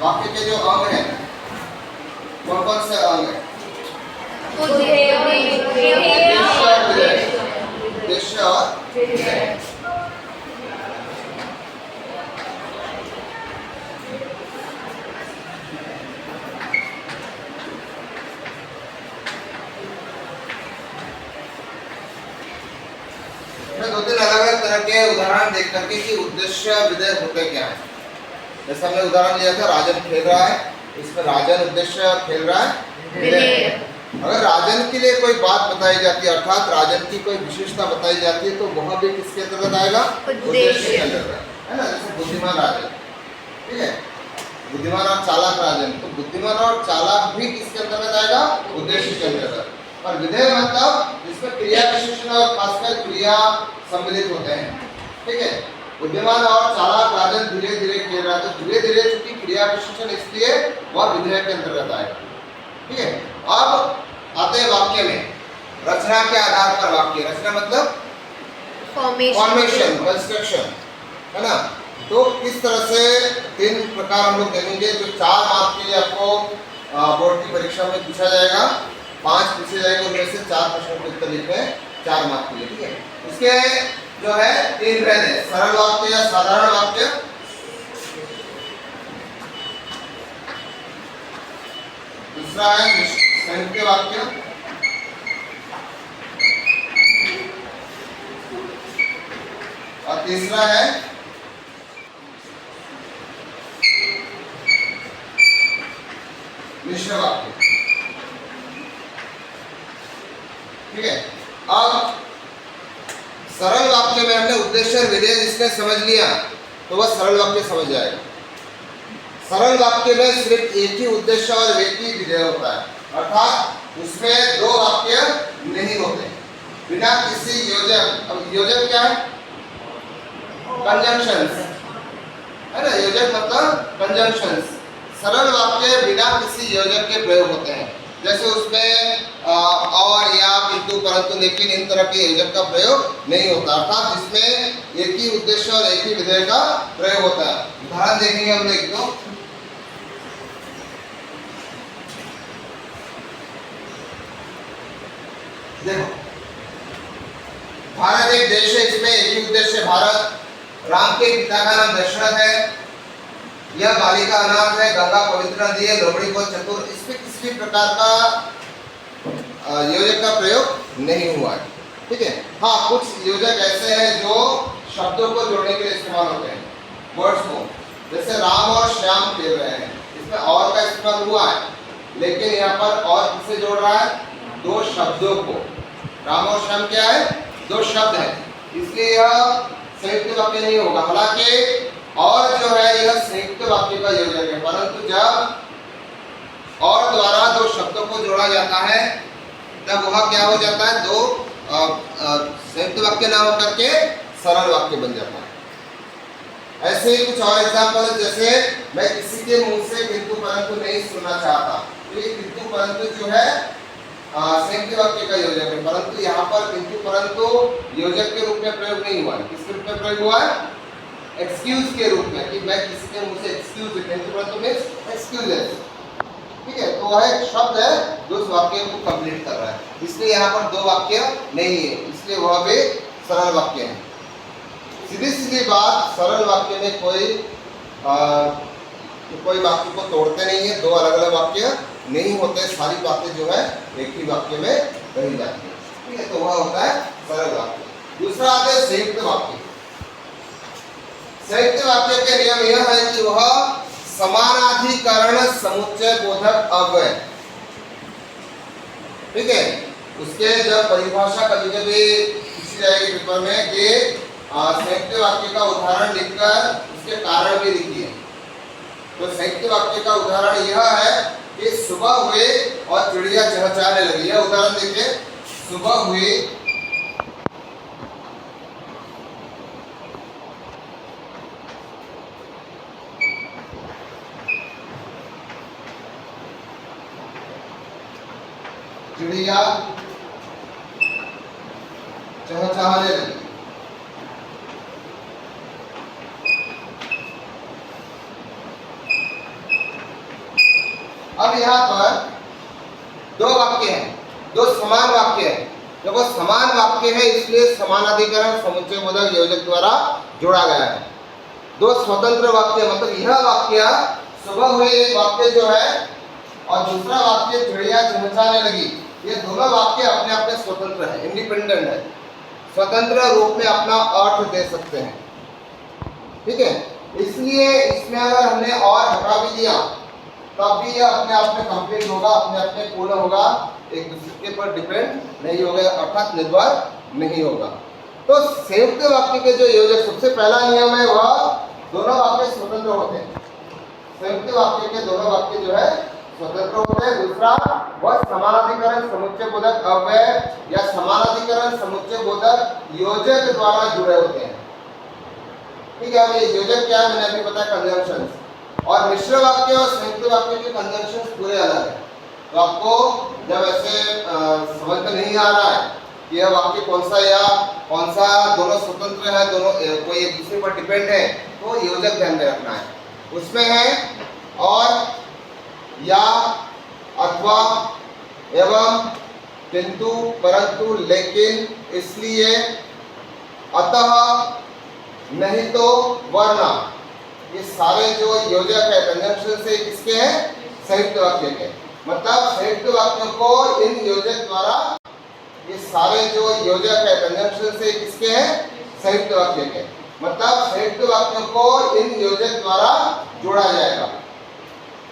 वाक्य के जो अंग हैं कौन कौन से अंग हैं? उद्देश्य और विधेय। दो तीन अलग अलग तरह के उदाहरण देख करके कि उद्देश्य विधेय होते क्या है। जैसे हमने उदाहरण लिया था, राजन खेल रहा है, इसमें राजन उद्देश्य खेल रहा है विधेय। अगर राजन के लिए कोई बात बताई जाती है अर्थात राजन की कोई विशेषता बताई जाती है तो वह भी किसके अंतर्गत आएगा? उद्देश्य के अंतर्गत, है ना। जैसे बुद्धिमान राजन, ठीक है, बुद्धिमान और चालाक राजन, तो बुद्धिमान और चालाक भी किसके अंतर्गत आएगा? उद्देश्य के अंतर्गत। और विधेय मतलब जिसमें क्रिया विशेषण और खासकर क्रिया सम्मिलित होते हैं, ठीक है। बुद्धिमान और चालाक राजन धीरे धीरे खेल रहा है, तो धीरे धीरे चूंकि क्रिया विशेषण इसलिए वह विधेय के अंतर्गत आएगा, ठीक है। अब आते हैं वाक्य में, रचना के आधार पर वाक्य। रचना मतलब फॉर्मेशन, कंस्ट्रक्शन, है ना। तो इस तरह से तीन प्रकार हम लोग देखेंगे जो 4 मार्क के लिए आपको बोर्ड की परीक्षा में पूछा जाएगा। 5 पूछे जाएंगे, उनमें से 4 प्रश्नों के उत्तर लिखने 4 मार्क के लिए, ठीक है। इसके जो है 3 भेद है, सरल वाक्य या साधारण वाक्य, दूसरा है संयुक्त वाक्य, और तीसरा है मिश्र वाक्य, ठीक है। अब सरल वाक्य में हमने उद्देश्य और विधेय जिसने समझ लिया तो वह सरल वाक्य समझ जाएगा। सरल वाक्य में सिर्फ एक ही उद्देश्य और एक ही विधेय होता है, अर्थात उसमें 2 वाक्य नहीं होते बिना किसी योजक। अब योजक क्या है? कंजंक्शंस, है ना। योजक मतलब कंजंक्शंस। सरल वाक्य बिना किसी योजक के प्रयोग होते हैं, जैसे उसमें और या किंतु परंतु लेकिन इन तरह के योजक का प्रयोग नहीं होता, अर्थात जिसमें एक ही उद्देश्य और एक ही विधेय का प्रयोग होता है। उदाहरण देखेंगे हम लोग तो, देखो, भारत एक देश है, इसमें एक ही उद्देश्य। भारत, राम के पिता का नाम दशरथ है, यह बालिका अनाथ है, गंगा पवित्र नदी है, लोमड़ी को चतुर। इसमें किसी भी प्रकार का योजक का प्रयोग नहीं हुआ है, ठीक है। हाँ, कुछ योजक ऐसे हैं जो शब्दों को जोड़ने के लिए इस्तेमाल होते हैं, वर्ड्स को। जैसे राम और श्याम खेल रहे हैं, इसमें और का इस्तेमाल हुआ है, लेकिन यहाँ पर और किसे जोड़ रहा है? 2 शब्दों को। राम और श्याम क्या है? 2 शब्द है, इसलिए यह संयुक्त वाक्य नहीं होगा। हालांकि और जो है यह संयुक्त वाक्य का योजक है, परंतु जब और द्वारा 2 शब्दों को जोड़ा जाता है तब वह क्या हो जाता है? 2 संयुक्त वाक्य ना होकर के सरल वाक्य बन जाता है। ऐसे ही कुछ और एग्जाम्पल, जैसे मैं किसी के मुंह से किंतु परंतु नहीं सुनना चाहता, तो ये किंतु परंतु जो है संयुक्त वाक्य का योजक है, परंतु यहाँ पर किंतु परंतु योजक के रूप में प्रयोग नहीं हुआ है। किसके रूप में प्रयोग हुआ है? एक्सक्यूज के रूप में, कि मैं किसी के मुंह से एक्सक्यूज, किंतु परंतु मींस एक्सक्यूजेस, ठीक है। तो वह एक शब्द है जो उस वाक्य को कंप्लीट कर रहा है, इसलिए यहाँ पर 2 वाक्य नहीं है, इसलिए वह भी सरल वाक्य है। सीधी सीधी बात, सरल वाक्य में कोई वाक्य को तोड़ते नहीं है, 2 अलग अलग वाक्य नहीं होते, सारी बातें जो है एक ही वाक्य में कही जाती है, ठीक है। तो वह होता है सरल वाक्य। दूसरा आता है संयुक्त वाक्य। संयुक्त वाक्य के नियम यह है कि वह समानाधिकरण समुच्चय बोधक अव्यय, ठीक है। उसके जब परिभाषा कभी-कभी पूछी जाएगी पेपर में कि संयुक्त वाक्य का उदाहरण लिखकर उसके कारण भी लिखिए, तो संयुक्त वाक्य का उदाहरण यह है कि सुबह हुए और चिड़िया चहचहाने लगी। यह उदाहरण देखिए, सुबह हुई चिड़िया चहचहाने लगी। अब यहाँ पर दो वाक्य हैं, दो समान वाक्य हैं। देखो समान वाक्य है इसलिए समानाधिकरण समुच्चय बोधक योजक द्वारा जोड़ा गया है। दो स्वतंत्र वाक्य मतलब यह वाक्य सुबह हुए एक वाक्य जो है और दूसरा वाक्य चिड़िया चहचहाने लगी, ये दोनों वाक्य अपने आप में स्वतंत्र है, इंडिपेंडेंट है, स्वतंत्र रूप में अपना अर्थ दे सकते हैं। ठीक है, इसलिए इसमें अगर हमने और हटा भी दिया तब भी यह अपने आप में कंप्लीट होगा, अपने आप में पूर्ण होगा, एक दूसरे के पर डिपेंड नहीं होगा, अर्थात निर्भर नहीं होगा। तो संयुक्त वाक्य के जो योजक, सबसे पहला नियम है वह दोनों वाक्य स्वतंत्र होते हैं। संयुक्त वाक्य के दोनों वाक्य जो है स्वतंत्र होते हैं। दूसरा वह समानाधिकरण समुच्चय बोधक अव्यय या समानाधिकरण समुच्चय बोधक योजक द्वारा जुड़े होते हैं। ठीक है, अब ये योजक क्या है मैंने अभी बताया, कंजंक्शन। और मिश्र वाक्य और संयुक्त वाक्य के कंजंक्शन पूरे अलग है। तो आपको जब ऐसे समझ में नहीं आ रहा है कि यह वाक्य कौन सा या कौन सा दोनों स्वतंत्र है, दोनों कोई एक दूसरे पर डिपेंड है, तो योजक ध्यान में रखना है। उसमें है और, या, अथवा, एवं, किंतु, परंतु, लेकिन, इसलिए, अतः, नहीं तो, वरना, ये सारे जो योजक है कंजंक्शन से किसके हैं, संयुक्त वाक्य के। मतलब संयुक्त वाक्यों को इन योजक द्वारा, ये सारे जो योजक है कंजंक्शन से किसके हैं, संयुक्त वाक्य के। मतलब संयुक्त वाक्यों को इन योजक द्वारा जोड़ा जाएगा।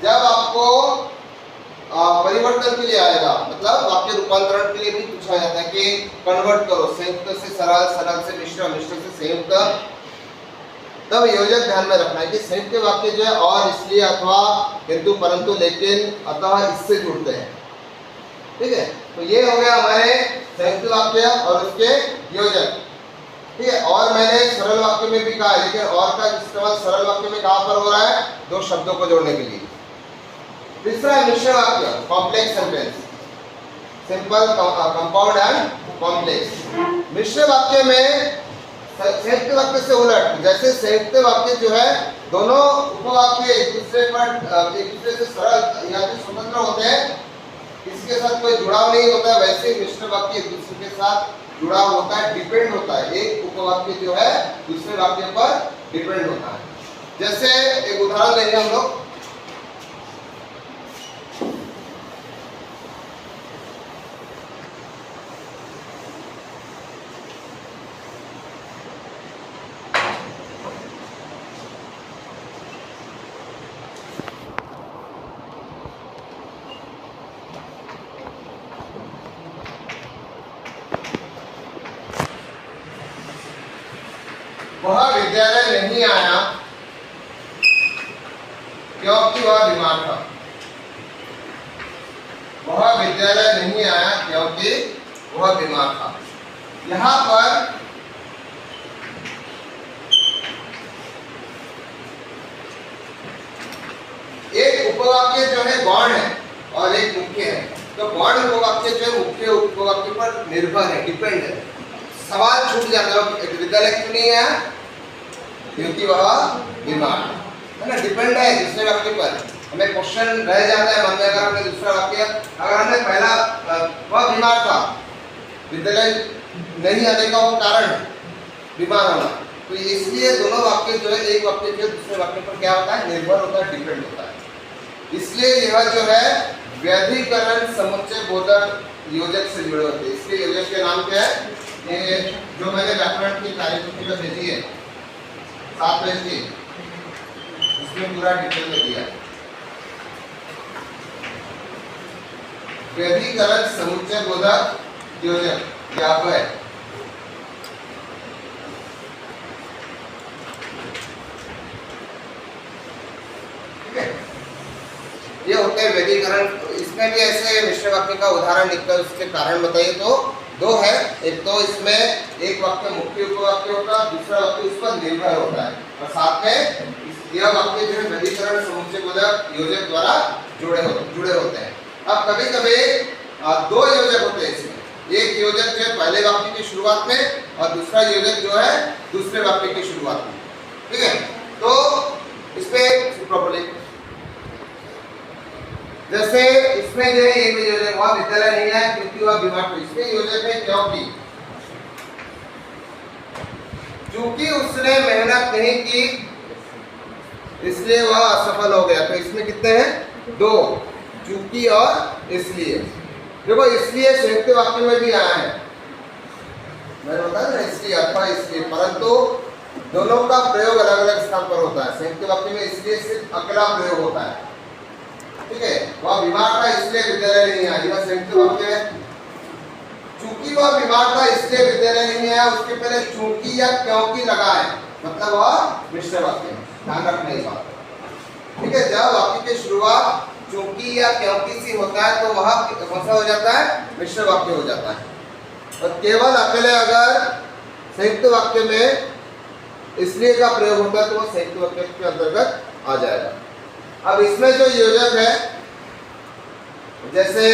जब आपको परिवर्तन के लिए आएगा, मतलब वाक्य रूपांतरण के लिए भी पूछा जाता है कि कन्वर्ट करो संयुक्त से सरल, सरल से मिश्र, मिश्र से संयुक्त, तब योजक ध्यान में रखना है कि संयुक्त वाक्य जो है और, इसलिए, अथवा, किंतु, परंतु, लेकिन, अतः इससे जुड़ते हैं। ठीक है, तो ये हो गया हमारे संयुक्त वाक्य और उसके योजक। ठीक है, और मैंने सरल वाक्य में भी कहा, लेकिन और का इस्तेमाल सरल वाक्य में कहां पर हो रहा है, दो शब्दों को जोड़ने के लिए। तीसरा है मिश्र वाक्य, complex sentence, simple, compound and complex. मिश्र वाक्य में संयुक्त वाक्य से उलट, जैसे संयुक्त वाक्य जो है दोनों उपवाक्य एक दूसरे से सरल या फिर स्वतंत्र होते हैं, इसके साथ कोई जुड़ाव नहीं होता है, वैसे मिश्र वाक्य एक दूसरे के साथ जुड़ा होता है, डिपेंड होता है। एक उपवाक्य जो है दूसरे वाक्य पर डिपेंड होता है। जैसे एक उदाहरण लेंगे हम लोग, वह विद्यालय नहीं आया क्योंकि वह बीमार था। वह विद्यालय नहीं आया क्योंकि वह बीमार था। यहाँ पर एक उपवाक्य जो है गौण है और एक मुख्य है। तो गौण उपवाक्य जो है मुख्य उपवाक्य पर निर्भर है, डिपेंड है। सवाल छूट जाता है, विद्यालय क्यों नहीं आया, क्योंकि वह बीमार है ना, डिपेंड है दूसरे वाक्य पर। हमें क्वेश्चन रह जाता है मन में, अगर हमने दूसरा वाक्य, अगर हमने पहला वह बीमार था, विद्यालय नहीं आने का वो कारण है बीमार होना, तो इसलिए दोनों वाक्य जो है एक वाक्य जो दूसरे वाक्य पर क्या होता है, निर्भर होता है, डिपेंड होता है। इसलिए यह जो है व्यधिकरण समुच्चय बोधक योजक से जुड़े होते हैं। इसलिए योजक के नाम क्या है, ये जो मैंने व्याकरण की कार्यपुस्तिका भेजी है 7 पेज की, उसमें पूरा डिटेल में दिया है। व्यधिकरण समुच्चय बोधक योजक व्यापक, ठीक है, ये होते हैं व्यधिकरण। इसमें भी ऐसे मिश्र वाक्य का उदाहरण लिखकर उसके कारण बताइए तो दो है। एक तो इसमें एक वाक्य मुख्य उपवाक्य होता है, दूसरा वाक्य उस पर निर्भर होता है, और साथ में यह वाक्य जो है व्यधिकरण समुच्चय बोधक योजक द्वारा जुड़े होते हैं। अब कभी कभी दो योजक होते हैं इसमें, एक योजक जो है पहले वाक्य की शुरुआत में और दूसरा योजक जो है दूसरे वाक्य की शुरुआत में। ठीक है, तो इस पे प्रॉपर्ली जैसे इसमें जो है ये योजक वह विद्यालय नहीं है क्योंकि वह बीमार था। इसमें योजक है क्योंकि उसने मेहनत नहीं की इसलिए वह असफल हो गया। तो इसमें कितने हैं? दो, क्योंकि और इसलिए। देखो इसलिए संयुक्त वाक्य में भी आया है, मैंने बताया ना, इसलिए अथवा इसलिए, परंतु दोनों का प्रयोग अलग अलग स्थान पर होता है। संयुक्त वाक्य में इसलिए सिर्फ अकेला प्रयोग होता है, ठीक है। वह बीमार था इसलिए विद्यालय नहीं आया, यह संयुक्त वाक्य है। चूंकि वह बीमार था इसलिए विद्यालय नहीं आया, उसके पहले चूंकि या क्योंकि लगा है, मतलब वह मिश्र वाक्य है। ध्यान रखना ये बात, ठीक है। जब वाक्य की शुरुआत चूंकि या क्योंकि से होता है तो वह कौन सा हो जाता है? मिश्र वाक्य हो जाता है। और केवल अकेले अगर संयुक्त वाक्य में इसलिए का प्रयोग होता है तो वह संयुक्त वाक्य के अंतर्गत आ जाएगा। अब इसमें जो योजक है, जैसे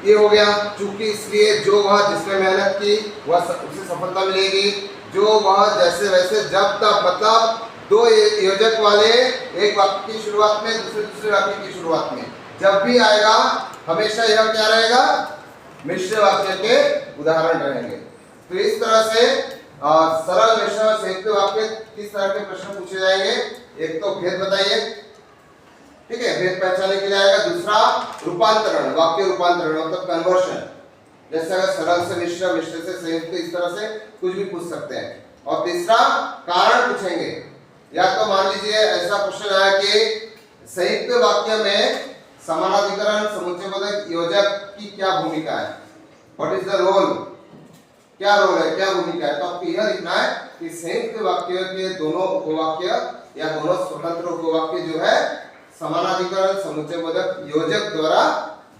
ये हो गया चूंकि इसलिए, जो वह जिसने मेहनत की वह उसे सफलता मिलेगी, जो वह जैसे वैसे, जब तक, मतलब दो योजक वाले एक वाक्य की शुरुआत में दूसरे वाक्य की शुरुआत में जब भी आएगा हमेशा यह क्या रहेगा? मिश्र वाक्य के उदाहरण रहेंगे। तो इस तरह से सरल मिश्र और संयुक्त वाक्य किस तरह के प्रश्न पूछे जाएंगे? एक तो भेद बताइए, ठीक है, भेद पहचानने के लिए आएगा। दूसरा रूपांतरण, वाक्य रूपांतरण मतलब कन्वर्शन, जैसे अगर सरल से मिश्र, मिश्र से संयुक्त, इस तरह से कुछ भी पूछ सकते हैं। और तीसरा कारण पूछेंगे, या तो मान लीजिए ऐसा क्वेश्चन आया कि संयुक्त वाक्य में समानाधिकरण, समुच्चयबोधक, योजक की क्या भूमिका है? What is the role? क्या रोल है, क्या भूमिका है? तो आपको यह लिखना है कि संयुक्त वाक्य के दोनों उपवाक्य या दोनों स्वतंत्र उपवाक्य जो है समानाधिकरण, समुच्चयबोधक, योजक द्वारा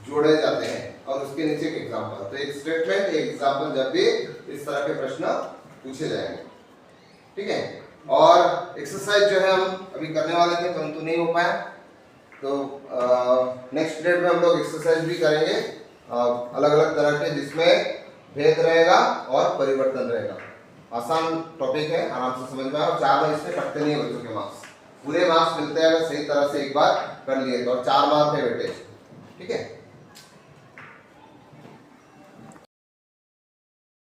जोड़े जाते हैं। और उसके नीचे एक एग्जांपल, तो एक स्टेटमेंट, एक एग्जांपल जब भी इस तरह के प्रश्न पूछे जाएंगे, ठीक है। और एक्सरसाइज जो है हम अभी करने वाले थे परंतु नहीं हो पाया, तो नेक्स्ट पीरियड में हम लोग एक्सरसाइज भी करेंगे अलग अलग तरह के, जिसमें भेद रहेगा और परिवर्तन रहेगा। आसान टॉपिक है, आराम से समझ में आए। और 4 बार इसमें कटते नहीं है बच्चों के मार्क्स, पूरे मार्क्स मिलते हैं अगर सही तरह से एक बार कर लिए तो। और 4 मार्क है वेटेज, ठीक है।